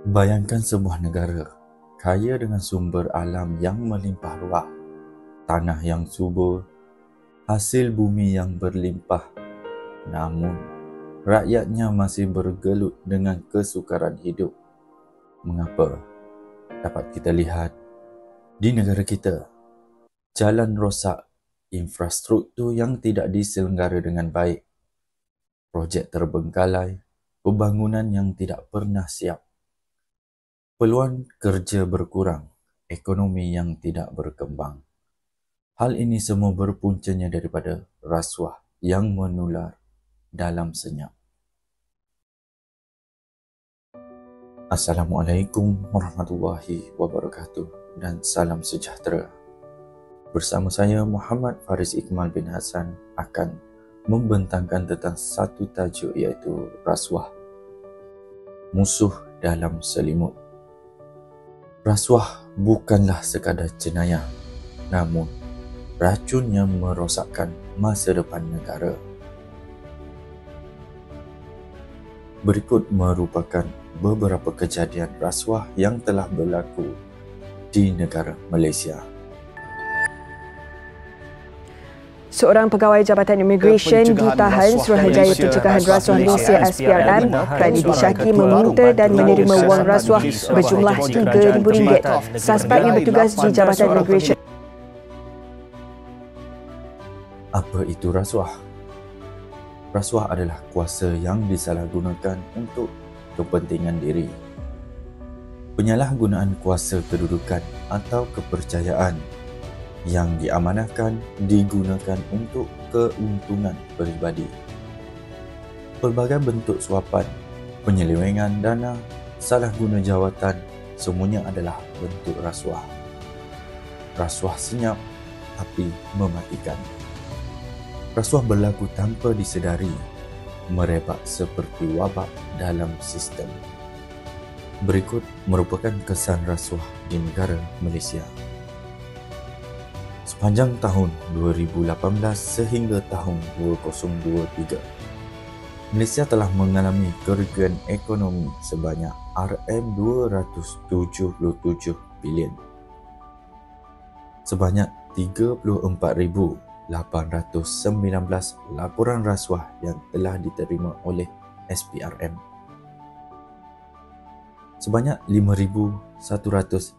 Bayangkan sebuah negara kaya dengan sumber alam yang melimpah ruah, tanah yang subur, hasil bumi yang berlimpah, namun rakyatnya masih bergelut dengan kesukaran hidup. Mengapa? Dapat kita lihat di negara kita, jalan rosak, infrastruktur yang tidak diselenggara dengan baik, projek terbengkalai, pembangunan yang tidak pernah siap, peluang kerja berkurang, ekonomi yang tidak berkembang. Hal ini semua berpuncanya daripada rasuah yang menular dalam senyap. Assalamualaikum warahmatullahi wabarakatuh dan salam sejahtera. Bersama saya Muhammad Faris Ikmal bin Hassan akan membentangkan tentang satu tajuk iaitu rasuah. Musuh dalam selimut. Rasuah bukanlah sekadar jenayah, namun racun yang merosakkan masa depan negara. Berikut merupakan beberapa kejadian rasuah yang telah berlaku di negara Malaysia. Seorang pegawai Jabatan Imigresen ditahan Suruhanjaya Pencegahan Rasuah Malaysia SPRM kerana disyaki meminta dan menerima wang rasuah berjumlah RM3,000. Suspek yang bertugas di Jabatan Imigresen. Apa itu rasuah? Rasuah adalah kuasa yang disalahgunakan untuk kepentingan diri. Penyalahgunaan kuasa kedudukan atau kepercayaan yang diamanahkan digunakan untuk keuntungan peribadi. Pelbagai bentuk suapan, penyelewengan dana, salah guna jawatan, semuanya adalah bentuk rasuah. Rasuah senyap tapi mematikan. Rasuah berlaku tanpa disedari, merebak seperti wabak dalam sistem. Berikut merupakan kesan rasuah di negara Malaysia. Sepanjang tahun 2018 sehingga tahun 2023, Malaysia telah mengalami kerugian ekonomi sebanyak RM277 bilion. Sebanyak 34,819 laporan rasuah yang telah diterima oleh SPRM. Sebanyak 5,145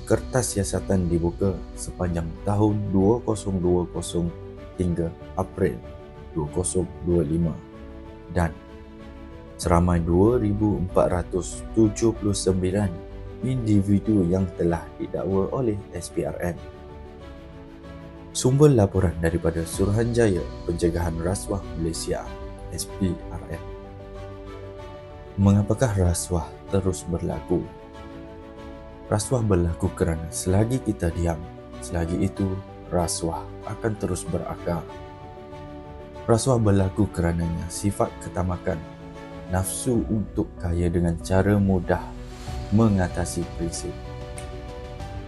kertas siasatan dibuka sepanjang tahun 2020 hingga April 2025 dan seramai 2,479 individu yang telah didakwa oleh SPRM. Sumber laporan daripada Suruhanjaya Pencegahan Rasuah Malaysia SPRM. Mengapakah rasuah terus berlaku? Rasuah berlaku kerana selagi kita diam, selagi itu rasuah akan terus berakar. Rasuah berlaku kerananya sifat ketamakan, nafsu untuk kaya dengan cara mudah mengatasi prinsip.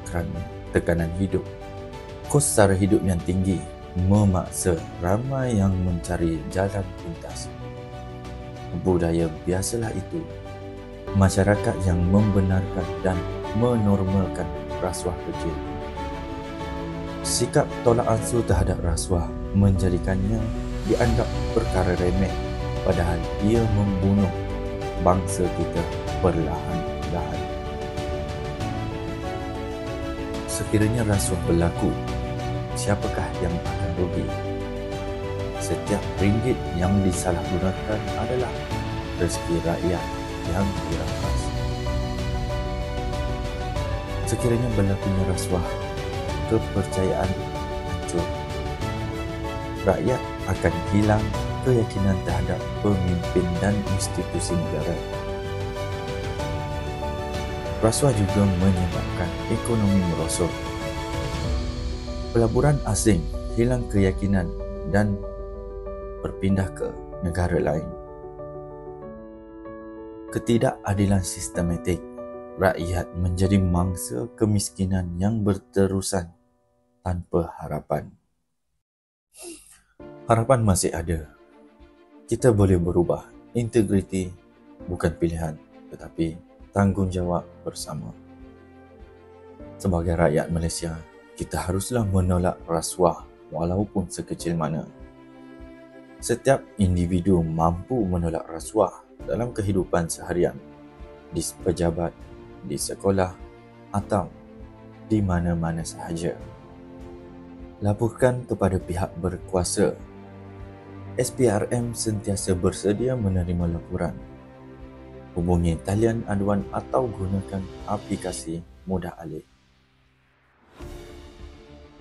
Kerana tekanan hidup, kos sara hidup yang tinggi memaksa ramai yang mencari jalan pintas. Budaya biasalah itu, masyarakat yang membenarkan dan menormalkan rasuah kecil. Sikap tolak ansur terhadap rasuah menjadikannya dianggap perkara remeh, padahal ia membunuh bangsa kita perlahan-lahan. Sekiranya rasuah berlaku, siapakah yang akan rugi? Setiap ringgit yang disalahgunakan adalah rezeki rakyat yang dirampas. Sekiranya berlakunya rasuah, kepercayaan hancur. Rakyat akan hilang keyakinan terhadap pemimpin dan institusi negara. Rasuah juga menyebabkan ekonomi merosot. Pelaburan asing hilang keyakinan dan berpindah ke negara lain. Ketidakadilan sistematik, rakyat menjadi mangsa kemiskinan yang berterusan tanpa harapan. Harapan masih ada. Kita boleh berubah. Integriti bukan pilihan. tetapi tanggungjawab bersama. Sebagai rakyat Malaysia, kita haruslah menolak rasuah walaupun sekecil mana. Setiap individu mampu menolak rasuah dalam kehidupan seharian, di pejabat, di sekolah atau di mana-mana sahaja. Laporkan kepada pihak berkuasa. SPRM sentiasa bersedia menerima laporan. Hubungi talian aduan atau gunakan aplikasi mudah alih.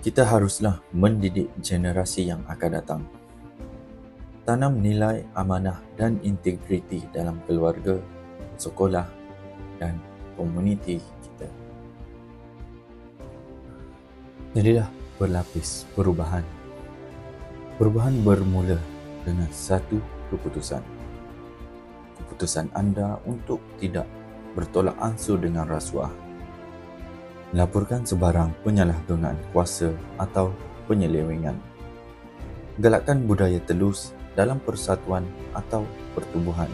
Kita haruslah mendidik generasi yang akan datang. Tanam nilai amanah dan integriti dalam keluarga, sekolah dan komuniti kita. Jadilah berlapis perubahan. Perubahan bermula dengan satu keputusan. Keputusan anda untuk tidak bertolak ansur dengan rasuah. Laporkan sebarang penyalahgunaan kuasa atau penyelewengan. Galakkan budaya telus dalam persatuan atau pertubuhan.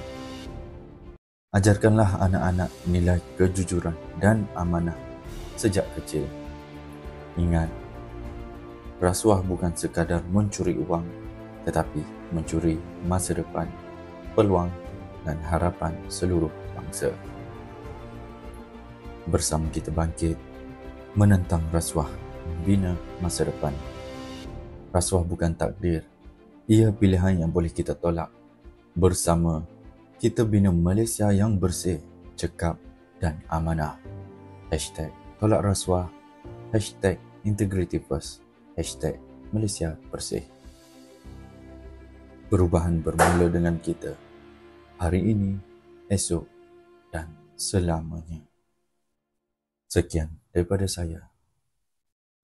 Ajarkanlah anak-anak nilai kejujuran dan amanah sejak kecil. Ingat, rasuah bukan sekadar mencuri uang, tetapi mencuri masa depan, peluang dan harapan seluruh bangsa. Bersama kita bangkit, menentang rasuah, membina masa depan. Rasuah bukan takdir, ia pilihan yang boleh kita tolak. Bersama, kita bina Malaysia yang bersih, cekap dan amanah. #tolak rasuah, #integrity first, #Malaysia bersih. Perubahan bermula dengan kita, hari ini, esok dan selamanya. Sekian daripada saya.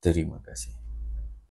Terima kasih.